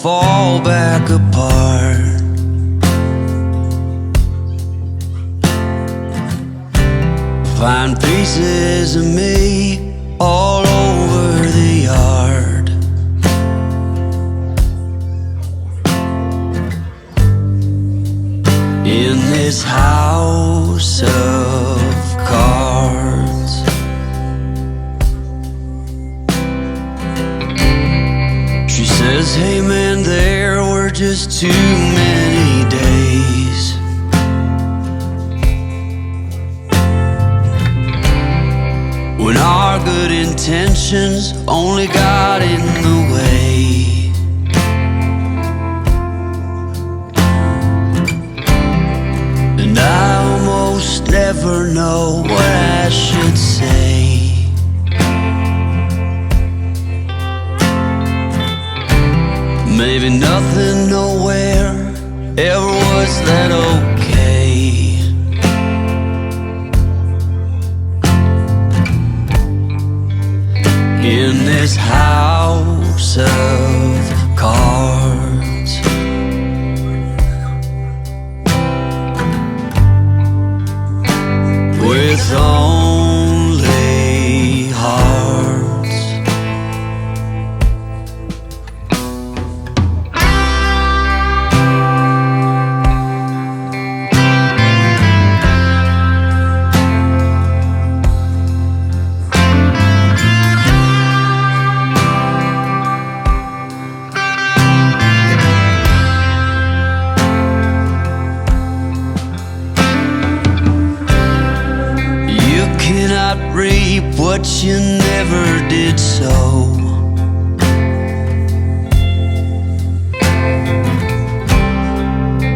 fall back apart. Find pieces of me all over the yard. In this house of cards, she says, hey man, there were just too many days. When our good intentions only got in the way. And I almost never know what I should say. Maybe nothing, nowhere ever was that okay. In this house of cards, with only hearts. Reap what you never did sow.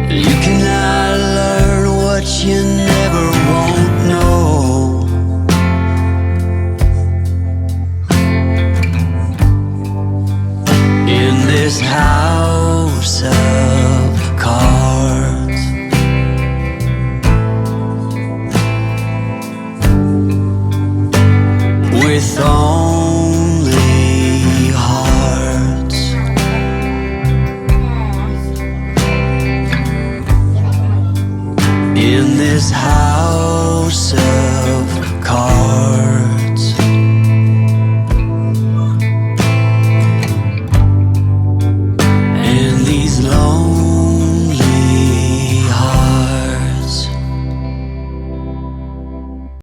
You cannot learn what you never won't know. In this house of cards, with only hearts. In this house of